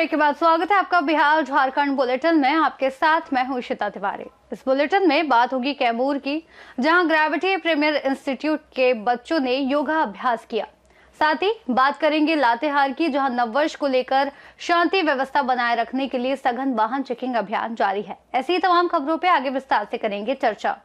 Break के बाद स्वागत है आपका बिहार झारखंड बुलेटिन में। आपके साथ मैं हूं इशिता तिवारी। इस बुलेटिन में बात होगी कैमूर की, जहां ग्रेविटी प्रीमियर इंस्टीट्यूट के बच्चों ने योगा अभ्यास किया। साथ ही बात करेंगे लातेहार की, जहां नववर्ष को लेकर शांति व्यवस्था बनाए रखने के लिए सघन वाहन चेकिंग अभियान जारी है। ऐसी ही तमाम खबरों पर आगे विस्तार से करेंगे चर्चा।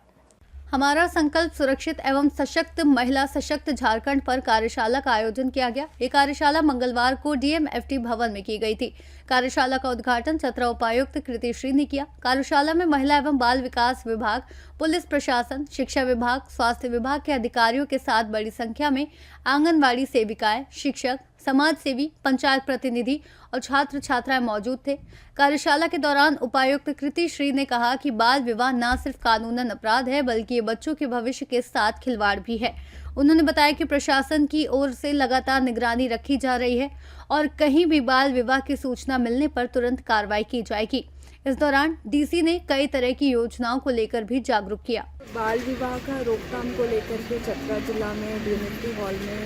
हमारा संकल्प सुरक्षित एवं सशक्त महिला सशक्त झारखंड पर कार्यशाला का आयोजन किया गया। ये कार्यशाला मंगलवार को डीएमएफटी भवन में की गई थी। कार्यशाला का उद्घाटन चतरा उपायुक्त कृति श्री ने किया। कार्यशाला में महिला एवं बाल विकास विभाग, पुलिस प्रशासन, शिक्षा विभाग, स्वास्थ्य विभाग के अधिकारियों के साथ बड़ी संख्या में आंगनबाड़ी सेविकाएं, शिक्षक, समाज सेवी, पंचायत प्रतिनिधि और छात्र छात्राएं मौजूद थे। कार्यशाला के दौरान उपायुक्त कृति श्री ने कहा कि बाल विवाह न सिर्फ कानूनन अपराध है, बल्कि ये बच्चों के भविष्य के साथ खिलवाड़ भी है। उन्होंने बताया कि प्रशासन की ओर से लगातार निगरानी रखी जा रही है और कहीं भी बाल विवाह की सूचना मिलने पर तुरंत कार्रवाई की जाएगी। इस दौरान डीसी ने कई तरह की योजनाओं को लेकर भी जागरूक किया। बाल विवाह का रोकथाम को लेकर के चतरा जिला में डीएमएफटी हॉल में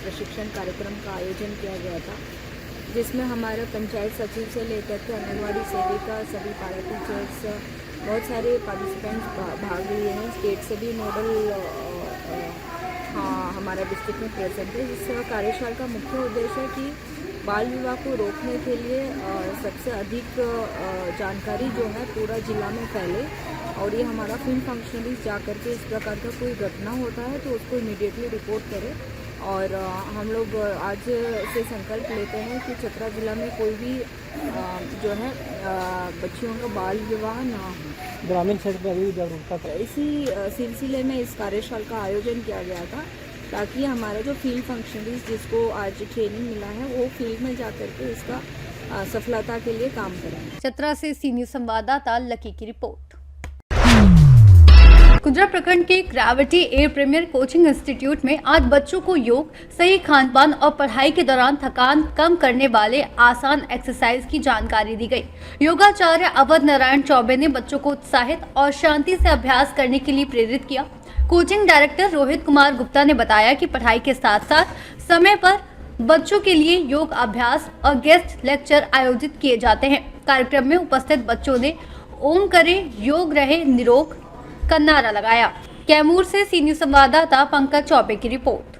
प्रशिक्षण कार्यक्रम का आयोजन किया गया था, जिसमें हमारे पंचायत सचिव से लेकर के आंगनबाड़ी सेविका, सभी पारा टीचर्स, बहुत सारे पार्टिसिपेंट्स भाग लिए हैं। स्टेट से भी मॉडल हमारा डिस्ट्रिक्ट में प्रेजेंट है। इस कार्यशाला का मुख्य उद्देश्य है कि बाल विवाह को रोकने के लिए सबसे अधिक जानकारी जो है पूरा जिला में फैले, और ये हमारा फील्ड फंक्शनरीज जा कर के इस प्रकार का कोई घटना होता है तो उसको इमीडिएटली रिपोर्ट करें। और हम लोग आज से संकल्प लेते हैं कि चतरा जिला में कोई भी जो है बच्चियों का बाल विवाह ना हो। ग्रामीण क्षेत्र पर भी जागरूकता इसी सिलसिले में इस कार्यशाला का आयोजन किया गया था, ताकि हमारा जो फील्ड फंक्शनरीज जिसको आज ट्रेनिंग मिला है वो फील्ड में जाकर के इसका सफलता के लिए काम करें। चतरा से सी न्यूज संवाददाता लकी की रिपोर्ट। कुंजरा प्रखंड के gravity air premier coaching institute में आज बच्चों को योग, सही खान-पान और पढ़ाई के दौरान थकान कम करने वाले आसान एक्सरसाइज की जानकारी दी गई। योगाचार्य अवध नारायण चौबे ने बच्चों को उत्साहित और शांति से अभ्यास करने के लिए प्रेरित किया। कोचिंग डायरेक्टर रोहित कुमार गुप्ता ने बताया कि पढ़ाई के साथ साथ समय पर बच्चों के लिए योग अभ्यास और गेस्ट लेक्चर आयोजित किए जाते हैं। कार्यक्रम में उपस्थित बच्चों ने ओम करे योग रहे निरोग का नारा लगाया। कैमूर से सी न्यूज संवाददाता पंकज चौबे की रिपोर्ट।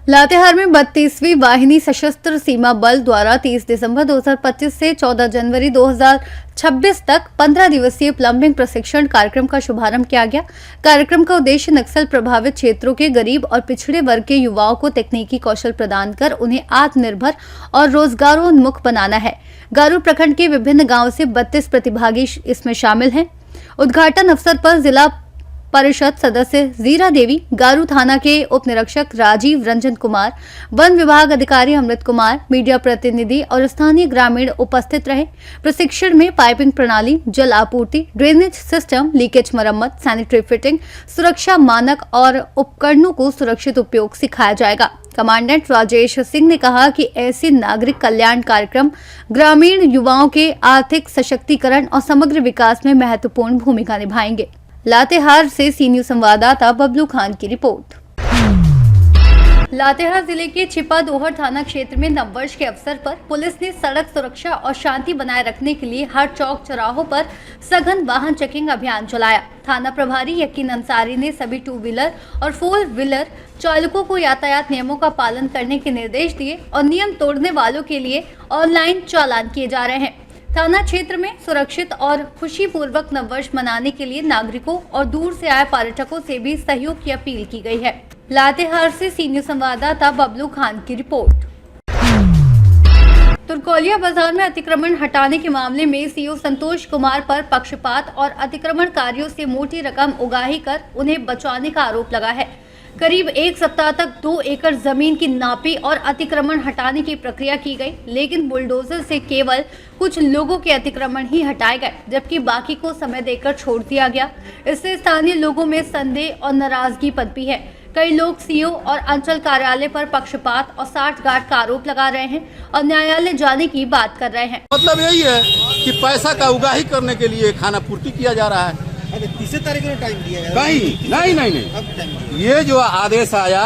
लातेहार में 32वीं वाहिनी सशस्त्र सीमा बल द्वारा 30 दिसंबर 2025 से 14 जनवरी 2026 तक 15 दिवसीय प्लम्बिंग प्रशिक्षण कार्यक्रम का शुभारंभ किया गया। कार्यक्रम का उद्देश्य नक्सल प्रभावित क्षेत्रों के गरीब और पिछड़े वर्ग के युवाओं को तकनीकी कौशल प्रदान कर उन्हें आत्मनिर्भर और रोजगारोन्मुख बनाना है। गारू प्रखंड के विभिन्न गाँव से 32 प्रतिभागी इसमें शामिल हैं। उद्घाटन अवसर पर जिला परिषद सदस्य जीरा देवी, गारू थाना के उप निरीक्षक राजीव रंजन कुमार, वन विभाग अधिकारी अमृत कुमार, मीडिया प्रतिनिधि और स्थानीय ग्रामीण उपस्थित रहे। प्रशिक्षण में पाइपिंग प्रणाली, जल आपूर्ति, ड्रेनेज सिस्टम, लीकेज मरम्मत, सैनिटरी फिटिंग, सुरक्षा मानक और उपकरणों को सुरक्षित उपयोग सिखाया जाएगा। कमांडेंट राजेश सिंह ने कहा कि ऐसे नागरिक कल्याण कार्यक्रम ग्रामीण युवाओं के आर्थिक सशक्तिकरण और समग्र विकास में महत्वपूर्ण भूमिका निभाएंगे। लातेहार से सी न्यूज संवाददाता बबलू खान की रिपोर्ट। लातेहार जिले के छिपा दोहर थाना क्षेत्र में नववर्ष के अवसर पर पुलिस ने सड़क सुरक्षा और शांति बनाए रखने के लिए हर चौक चौराहों पर सघन वाहन चेकिंग अभियान चलाया। थाना प्रभारी यकीन अंसारी ने सभी 2 व्हीलर और 4 व्हीलर चालकों को यातायात नियमों का पालन करने के निर्देश दिए और नियम तोड़ने वालों के लिए ऑनलाइन चालान किए जा रहे हैं। थाना क्षेत्र में सुरक्षित और खुशीपूर्वक नववर्ष मनाने के लिए नागरिकों और दूर से आए पर्यटकों से भी सहयोग की अपील की गई है। लातेहार से सी न्यूज संवाददाता बबलू खान की रिपोर्ट। तुर्कोलिया बाजार में अतिक्रमण हटाने के मामले में सीओ संतोष कुमार पर पक्षपात और अतिक्रमणकारियों से मोटी रकम उगाही कर उन्हें बचाने का आरोप लगा है। करीब 1 सप्ताह तक 2 एकड़ जमीन की नापी और अतिक्रमण हटाने की प्रक्रिया की गई, लेकिन बुलडोजर से केवल कुछ लोगों के अतिक्रमण ही हटाए गए, जबकि बाकी को समय देकर छोड़ दिया गया। इससे स्थानीय लोगों में संदेह और नाराजगी पनपी है। कई लोग सीओ और अंचल कार्यालय पर पक्षपात और साठगांठ का आरोप लगा रहे हैं और न्यायालय जाने की बात कर रहे हैं। मतलब यही है कि पैसा का उगाही करने के लिए खाना पूर्ति किया जा रहा है। 30 तारीख को टाइम दिया है। नहीं, ये जो आदेश आया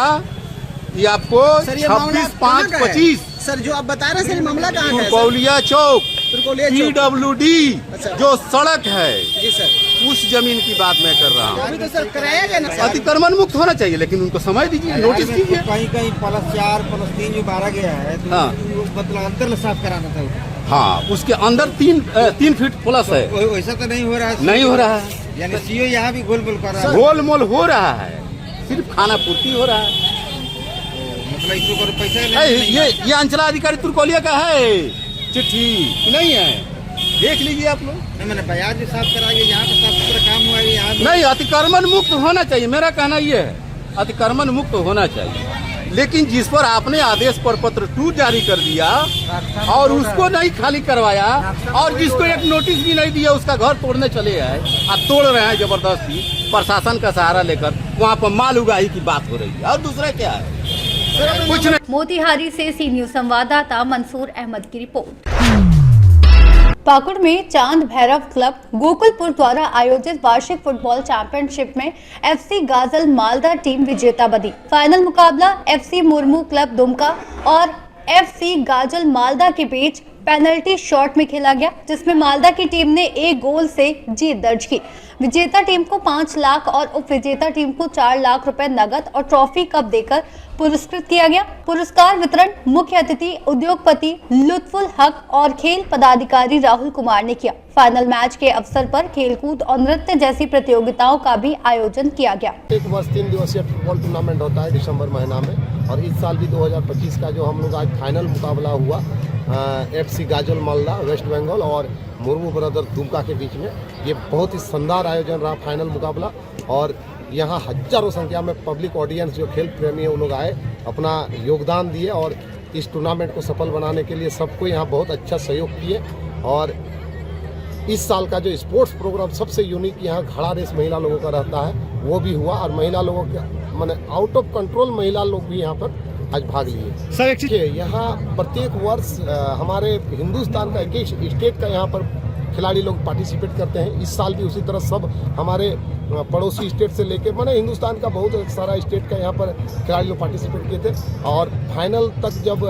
ये आपको 26/5/25 सर जो आप बता रहे हैं सर मामला कहाँ का है सर? तुरकौलिया चौक तुरकौलिया चौक। PWD अच्छा। जो सड़क है जी सर। उस जमीन की बात मैं कर रहा हूँ। अभी तो सर कराया गया ना सर। अतिक्रमण मुक्त होना चाहिए, लेकिन उनको समय दीजिए, नोटिस कीजिए। कहीं कहीं +4 +3 जो 12 गया है तो हाँ। मतलब अंतर साफ कराना था। हाँ, उसके अंदर 3 फीट प्लस है, वैसा तो नहीं हो रहा है। नहीं हो रहा है। यानी सीओ यहाँ भी गोल कर रहा है। गोल मोल हो रहा है, सिर्फ खाना पूर्ति हो रहा है। मतलब इसको कोई पैसा ये अंचलाधिकारी तुरकौलिया का है चिट्ठी नहीं है, देख लीजिए आप लोग। नहीं मैंने बाजार भी साफ कराइए, यहाँ पे साफ सुथरा काम हुआ है यहाँ भी। नहीं, अतिक्रमण मुक्त होना चाहिए, मेरा कहना ये है अतिक्रमण मुक्त होना चाहिए। लेकिन जिस पर आपने आदेश पर पत्र 2 जारी कर दिया और उसको नहीं खाली करवाया और जिसको एक नोटिस भी नहीं दिया, उसका घर तोड़ने चले आए और तोड़ रहे हैं जबरदस्ती प्रशासन का सहारा लेकर। वहाँ पर माल उगाही की बात हो रही है और दूसरा क्या है, कुछ नहीं। मोतिहारी से सी न्यूज संवाददाता मंसूर अहमद की रिपोर्ट। पाकुड़ में चांद भैरव क्लब गोकुलपुर द्वारा आयोजित वार्षिक फुटबॉल चैंपियनशिप में FC गाजल मालदा टीम विजेता बनी। फाइनल मुकाबला FC मुर्मू क्लब दुमका और FC गाजल मालदा के बीच पेनल्टी शॉट में खेला गया, जिसमें मालदा की टीम ने 1 गोल से जीत दर्ज की। विजेता टीम को 5 लाख और उप विजेता टीम को 4 लाख रुपए नगद और ट्रॉफी कप देकर पुरस्कृत किया गया। पुरस्कार वितरण मुख्य अतिथि उद्योगपति लुत्फुल हक और खेल पदाधिकारी राहुल कुमार ने किया। फाइनल मैच के अवसर पर खेलकूद और नृत्य जैसी प्रतियोगिताओं का भी आयोजन किया गया। एक वर्ष 3 दिवसीय फुटबॉल टूर्नामेंट होता है दिसंबर महीना में, और इस साल भी 2025 का जो हम लोग आज फाइनल मुकाबला हुआ FC गाजल मालदा वेस्ट बंगाल और मुर्मू ब्रदर दुमका के बीच में, ये बहुत ही शानदार आयोजन रहा फाइनल मुकाबला। और यहाँ हजारों संख्या में पब्लिक ऑडियंस जो खेल प्रेमी है वो लोग आए, अपना योगदान दिए और इस टूर्नामेंट को सफल बनाने के लिए सबको यहाँ बहुत अच्छा सहयोग किए। और इस साल का जो स्पोर्ट्स प्रोग्राम सबसे यूनिक यहाँ घड़ा रेस महिला लोगों का रहता है, वो भी हुआ और महिला लोगों के माने आउट ऑफ कंट्रोल महिला लोग भी यहाँ पर आज भाग लिए। सर एक चीज यहाँ प्रत्येक वर्ष हमारे हिंदुस्तान का एक स्टेट का यहाँ पर खिलाड़ी लोग पार्टिसिपेट करते हैं। इस साल भी उसी तरह सब हमारे पड़ोसी स्टेट से लेके माने हिंदुस्तान का बहुत सारा स्टेट का यहाँ पर खिलाड़ी लोग पार्टिसिपेट किए थे। और फाइनल तक जब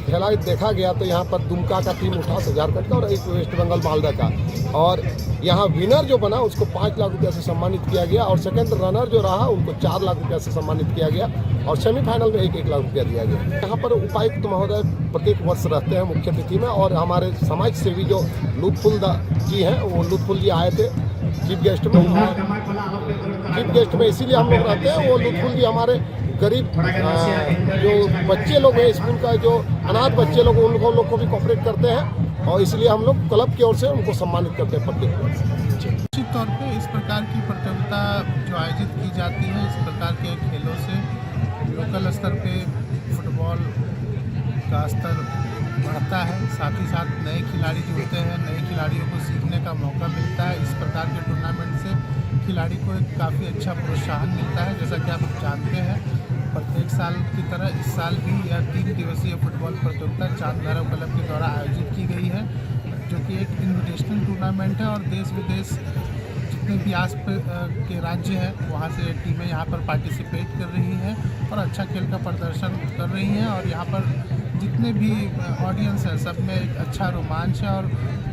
खेला देखा गया तो यहाँ पर दुमका का टीम उठा 1000 का और एक वेस्ट बंगाल मालदा का, और यहाँ विनर जो बना उसको 5 लाख रुपया से सम्मानित किया गया और सेकंड रनर जो रहा उनको 4 लाख रुपया से सम्मानित किया गया और सेमीफाइनल में 1-1 लाख रुपया दिया गया। यहाँ पर उपायुक्त महोदय प्रत्येक वर्ष रहते हैं मुख्य अतिथि में, और हमारे समाज सेवी जो लुत्फुल जी हैं वो लुत्फुल जी आए थे चीफ गेस्ट में इसीलिए हम लोग रहते हैं। वो लुत्फुल जी हमारे गरीब जो बच्चे लोग हैं स्कूल का, जो अनाथ बच्चे लोग उन लोग को भी कोऑपरेट करते हैं और इसलिए हम लोग क्लब की ओर से उनको सम्मानित करते हैं प्रत्येक वर्ष। निश्चित तौर पे इस प्रकार की प्रतियोगिता जो आयोजित की जाती है, इस प्रकार के खेलों से लोकल स्तर पे फुटबॉल का स्तर बढ़ता है, साथ ही साथ नए खिलाड़ी जुड़ते हैं, नए खिलाड़ियों को सीखने का मौका मिलता है। इस प्रकार के टूर्नामेंट से खिलाड़ी को एक काफ़ी अच्छा प्रोत्साहन मिलता है। जैसा कि आप जानते हैं, प्रत्येक साल की तरह इस साल भी यह 3 दिवसीय फुटबॉल प्रतियोगिता चांद भैरव क्लब के द्वारा आयोजित की गई है, जो कि एक इन्विटेशनल टूर्नामेंट है और देश विदेश जितने भी आस के राज्य हैं वहाँ से टीमें यहाँ पर पार्टिसिपेट कर रही हैं और अच्छा खेल का प्रदर्शन कर रही हैं। और यहाँ पर जितने भी ऑडियंस है सब में एक अच्छा रोमांच है और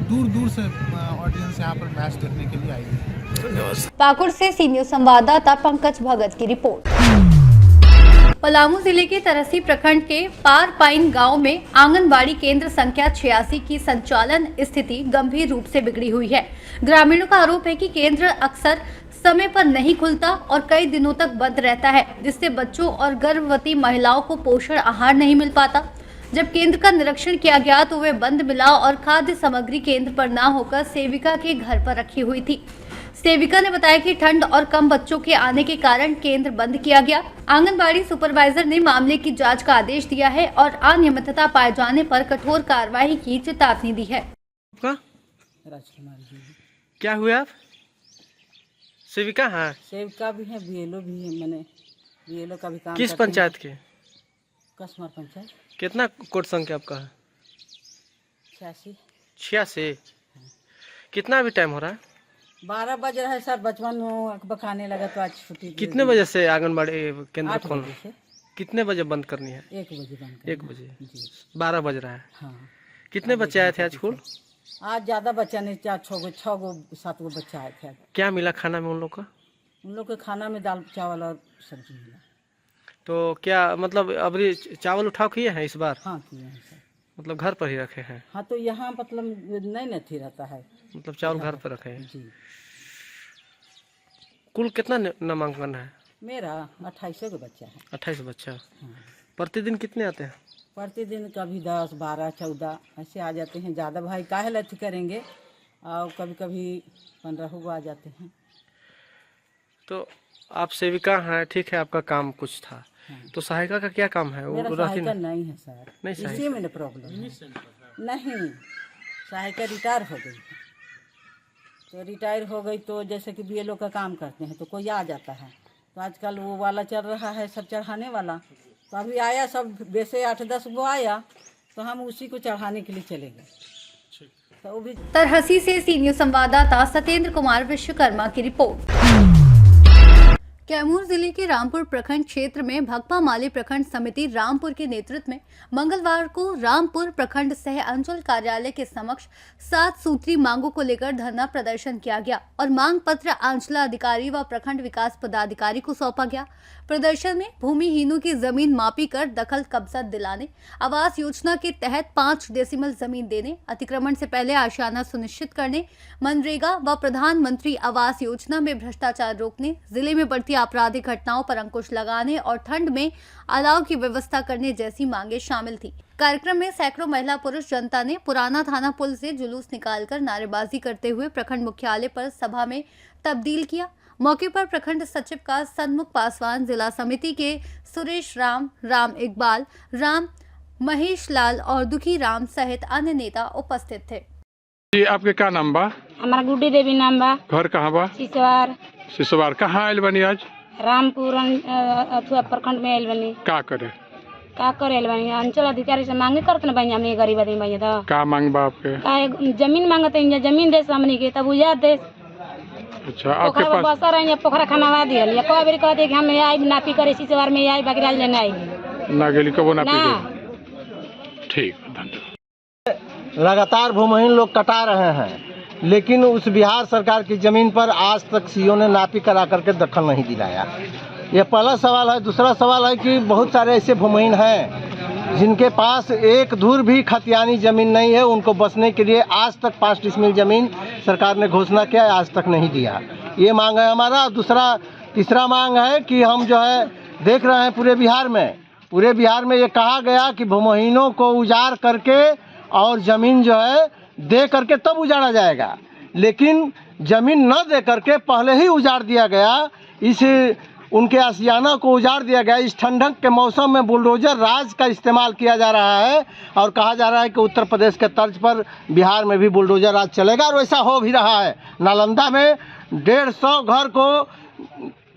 दूर दूर से ऑडियंस यहाँ पर मैच देखने के लिए आई है। पाकुड़ से सी न्यूज संवाददाता पंकज भगत की रिपोर्ट। पलामू जिले के तरसी प्रखंड के पार पाइन गांव में आंगनबाड़ी केंद्र संख्या 86 की संचालन स्थिति गंभीर रूप से बिगड़ी हुई है। ग्रामीणों का आरोप है कि केंद्र अक्सर समय पर नहीं खुलता और कई दिनों तक बंद रहता है, जिससे बच्चों और गर्भवती महिलाओं को पोषण आहार नहीं मिल पाता। जब केंद्र का निरीक्षण किया गया तो वे बंद मिला और खाद्य सामग्री केंद्र पर न होकर सेविका के घर पर रखी हुई थी। सेविका ने बताया कि ठंड और कम बच्चों के आने के कारण केंद्र बंद किया गया। आंगनबाड़ी सुपरवाइजर ने मामले की जांच का आदेश दिया है और अनियमितता पाए जाने पर कठोर कार्रवाई की चेतावनी दी है। क्या हुए आप? सेविका? हाँ, सेविका भी है, बीएलओ भी है। मैंने बीएलओ का भी काम किस पंचायत के? कसमर पंचायत। कितना कोड संख्या आपका है? 86। कितना अभी टाइम हो रहा है? 12 बज रहा है सर। बचपन बखाने लगा तो आज छुट्टी। कितने बजे से आंगनबाड़ी केंद्र खोलना? कितने बजे बंद करनी है? 1 बजे बंद 1 बजे। जी 12 बज रहा है। हाँ। कितने बच्चे आए थे आज स्कूल? आज ज़्यादा बच्चा नहीं, 6 गो 7 गो बच्चा आए थे। क्या मिला खाना में उन लोग का? उन लोग के खाना में दाल चावल और सब्जी मिला। तो क्या मतलब अभी चावल उठाव किए हैं इस बार? हाँ किए हैं सर। मतलब घर पर ही रखे हैं? हाँ तो यहाँ मतलब नहीं न थी रहता है। मतलब चावल घर पर रखे हैं। जी। कुल कितना नामांकन है? मेरा 2800 का बच्चा है। 28 बच्चा। हाँ। प्रतिदिन कितने आते हैं? प्रतिदिन कभी 10, 12, 14 ऐसे आ जाते हैं। ज़्यादा भाई काहे लथी करेंगे, और कभी कभी 15 को आ जाते हैं। तो आप सेविका हैं, ठीक है, आपका काम कुछ था। तो सहायिका का क्या काम है? मेरा वो रहती सहायिका ना? नहीं है सर, नहीं इसी सहायिका। में प्रॉब्लम है। नहीं, सहायिका रिटायर हो गई है। तो रिटायर हो गई तो जैसे कि BLO का काम करते हैं तो कोई आ जाता है। तो आजकल वो वाला चल रहा है, सब चढ़ाने वाला। तो अभी आया सब वैसे 8-10 गो आया, तो हम उसी को चढ़ाने के लिए चले गए। तो वो भी तरहसी से सी न्यूज संवाददाता सत्येंद्र कुमार विश्वकर्मा की रिपोर्ट। कैमूर जिले के रामपुर प्रखंड क्षेत्र में भगपा माली प्रखंड समिति रामपुर के नेतृत्व में मंगलवार को रामपुर प्रखंड सह अंचल कार्यालय के समक्ष 7 सूत्री मांगों को लेकर धरना प्रदर्शन किया गया और मांग पत्र अंचलाधिकारी व प्रखंड विकास पदाधिकारी को सौंपा गया। प्रदर्शन में भूमिहीनों की जमीन मापी कर दखल कब्जा दिलाने, आवास योजना के तहत 5 डेसिमल जमीन देने, अतिक्रमण से पहले आशियाना सुनिश्चित करने, मनरेगा व प्रधानमंत्री आवास योजना में भ्रष्टाचार रोकने, जिले में बढ़ती आपराधिक घटनाओं पर अंकुश लगाने और ठंड में अलाव की व्यवस्था करने जैसी मांगे शामिल थी। कार्यक्रम में सैकड़ों महिला पुरुष जनता ने पुराना थाना पुल से जुलूस निकालकर नारेबाजी करते हुए प्रखंड मुख्यालय पर सभा में तब्दील किया। मौके पर प्रखंड सचिव का सन्मुख पासवान, जिला समिति के सुरेश राम, राम इकबाल, राम महेश लाल और दुखी राम सहित अन्य नेता उपस्थित थे। जी, आपके क्या नाम बा? हमारा गुड्डी देवी नाम बा। घर कहाँ बा? सिसवार। सिसवार। कहाँ आयल बनी आज? रामपुर अथवा प्रखंड में आयल बनी। का करे? का करे आयल बनी? अंचल अधिकारी से मांगे करते ना भाई, हमें गरीब आदमी भाई तो का मांग बा आपके? का जमीन मांगते हैं, जमीन दे हमनी के तब उजाड़ दे। अच्छा, आपके पास बसा रहे पोखरा खनवा दिया लिया। कई बार कहते कि हम आई नापी करे सिसवार में आई, बाकी राज लेने आई ना गेली कबो ना ना। पी। ठीक, धन्यवाद। लगातार भूमिहीन लोग कटा रहे हैं, लेकिन उस बिहार सरकार की जमीन पर आज तक सीओ ने नापी करा करके दखल नहीं दिलाया। ये पहला सवाल है। दूसरा सवाल है कि बहुत सारे ऐसे भूमिहीन हैं जिनके पास एक धूर भी खतियानी जमीन नहीं है, उनको बसने के लिए आज तक 5 डिसमिल जमीन सरकार ने घोषणा किया, आज तक नहीं दिया। ये मांग है हमारा। तीसरा मांग है कि हम जो है देख रहे हैं पूरे बिहार में ये कहा गया कि भूमिहीनों को उजाड़ करके और जमीन जो है दे करके तब उजाड़ा जाएगा, लेकिन जमीन न दे करके पहले ही उजाड़ दिया गया। इस उनके आशियाना को उजाड़ दिया गया। इस ठंडक के मौसम में बुलडोजर राज का इस्तेमाल किया जा रहा है और कहा जा रहा है कि उत्तर प्रदेश के तर्ज पर बिहार में भी बुलडोजर राज चलेगा, और वैसा हो भी रहा है। नालंदा में 150 घर को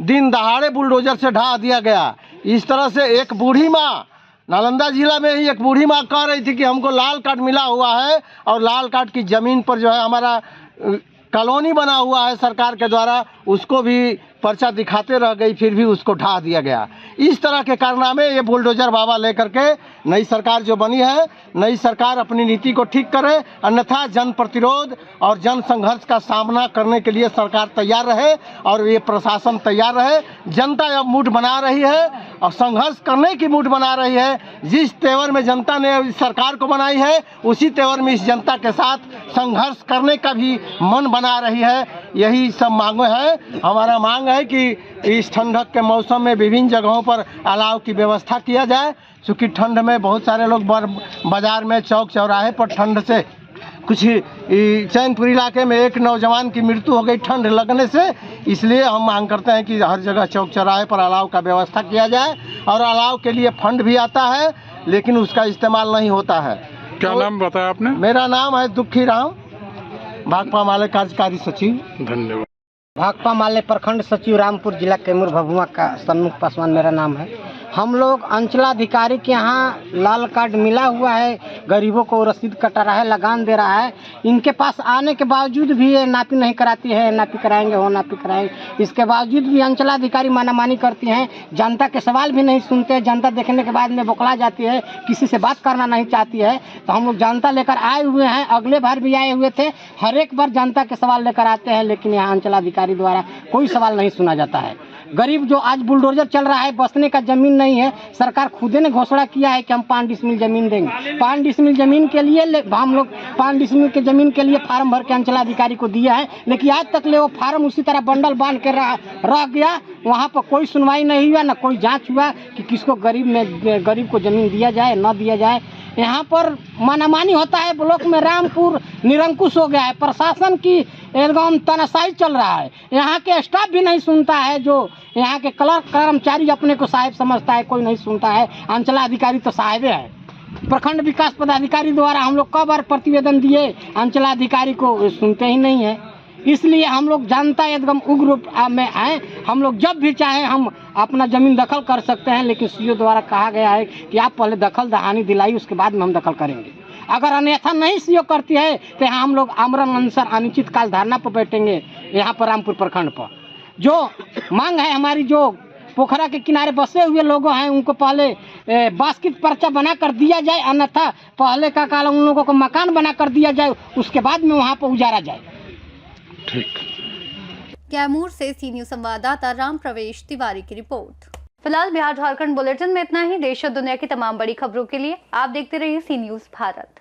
दिन दहाड़े बुलडोजर से ढहा दिया गया। इस तरह से एक बूढ़ी माँ, नालंदा जिला में ही एक बूढ़ी माँ कह रही थी कि हमको लाल कार्ड मिला हुआ है और लाल कार्ड की ज़मीन पर जो है हमारा कॉलोनी बना हुआ है सरकार के द्वारा, उसको भी पर्चा दिखाते रह गई, फिर भी उसको ढा दिया गया। इस तरह के कारनामे ये बुलडोजर बाबा लेकर के नई सरकार जो बनी है, नई सरकार अपनी नीति को ठीक करे, अन्यथा जन प्रतिरोध और जन संघर्ष का सामना करने के लिए सरकार तैयार रहे और ये प्रशासन तैयार रहे। जनता अब मूड बना रही है और संघर्ष करने की मूड बना रही है। जिस तेवर में जनता ने इस सरकार को बनाई है, उसी तेवर में इस जनता के साथ संघर्ष करने का भी मन बना रही है। यही सब मांगे हैं। हमारा मांग है कि इस ठंडक के मौसम में विभिन्न जगहों पर अलाव की व्यवस्था किया जाए, क्योंकि ठंड में बहुत सारे लोग बाजार में चौक चौराहे पर ठंड से, कुछ चैनपुर इलाके में एक नौजवान की मृत्यु हो गई ठंड लगने से। इसलिए हम मांग करते हैं कि हर जगह चौक चौराहे पर अलाव का व्यवस्था किया जाए, और अलाव के लिए फंड भी आता है लेकिन उसका इस्तेमाल नहीं होता है। क्या नाम बताया आपने? मेरा नाम है दुखी राम, भाकपा माले कार्यकारी सचिव। धन्यवाद। भाकपा माले प्रखंड सचिव रामपुर जिला कैमूर भभुआ का सन्मुख पासवान मेरा नाम है। हम लोग अंचलाधिकारी के यहाँ लाल कार्ड मिला हुआ है, गरीबों को रसीद कटा रहा है, लगान दे रहा है। इनके पास आने के बावजूद भी ये नापी नहीं कराती है, नापी कराएंगे हो नापी कराएंगे। इसके बावजूद भी अंचलाधिकारी मानामानी करती हैं, जनता के सवाल भी नहीं सुनते। जनता देखने के बाद में बौखला जाती है, किसी से बात करना नहीं चाहती है। तो हम लोग जनता लेकर आए हुए हैं, अगले बार भी आए हुए थे, हर एक बार जनता के सवाल लेकर आते हैं, लेकिन यहाँ अंचलाधिकारी द्वारा कोई सवाल नहीं सुना जाता है। गरीब जो आज बुलडोजर चल रहा है, बसने का जमीन नहीं है, सरकार खुद ने घोषणा किया है कि हम 5 डिसमिल जमीन देंगे। 5 डिसमिल जमीन के लिए हम लोग 5 डिसमिल के जमीन के लिए फार्म भर के अंचलाधिकारी को दिया है, लेकिन आज तक ले वो फार्म उसी तरह बंडल बांध के रह गया। वहाँ पर कोई सुनवाई नहीं हुआ, न कोई जांच हुआ कि किसको गरीब को जमीन दिया जाए न दिया जाए। यहाँ पर मानामानी होता है। ब्लॉक में रामपुर निरंकुश हो गया है, प्रशासन की एकदम तानाशाही चल रहा है। यहाँ के स्टाफ भी नहीं सुनता है, जो यहाँ के क्लर्क कर्मचारी अपने को साहिब समझता है, कोई नहीं सुनता है। अंचलाधिकारी तो साहिबे है। प्रखंड विकास पदाधिकारी द्वारा हम लोग कई बार प्रतिवेदन दिए, अंचलाधिकारी को सुनते ही नहीं है। इसलिए हम लोग जनता एकदम उग्र में आए। हम लोग जब भी चाहें हम अपना जमीन दखल कर सकते हैं, लेकिन सीओ द्वारा कहा गया है कि आप पहले दखल दहानी दिलाई, उसके बाद में हम दखल करेंगे। अगर अन्यथा नहीं सीओ करती है तो यहाँ हम लोग आमरण अनशन अनिश्चित काल धरना पर बैठेंगे। यहाँ पर रामपुर प्रखंड पर जो मांग है हमारी, जो पोखरा के किनारे बसे हुए लोग हैं उनको पहले बास्केट पर्चा बना कर दिया जाए, अन्यथा पहले का काल उन लोगों को मकान बना कर दिया जाए, उसके बाद में वहाँ पर उजारा जाए। ठीक। कैमूर से सी न्यूज़ संवाददाता राम प्रवेश तिवारी की रिपोर्ट। फिलहाल बिहार झारखंड बुलेटिन में इतना ही। देश और दुनिया की तमाम बड़ी खबरों के लिए आप देखते रहिए सी न्यूज़ भारत।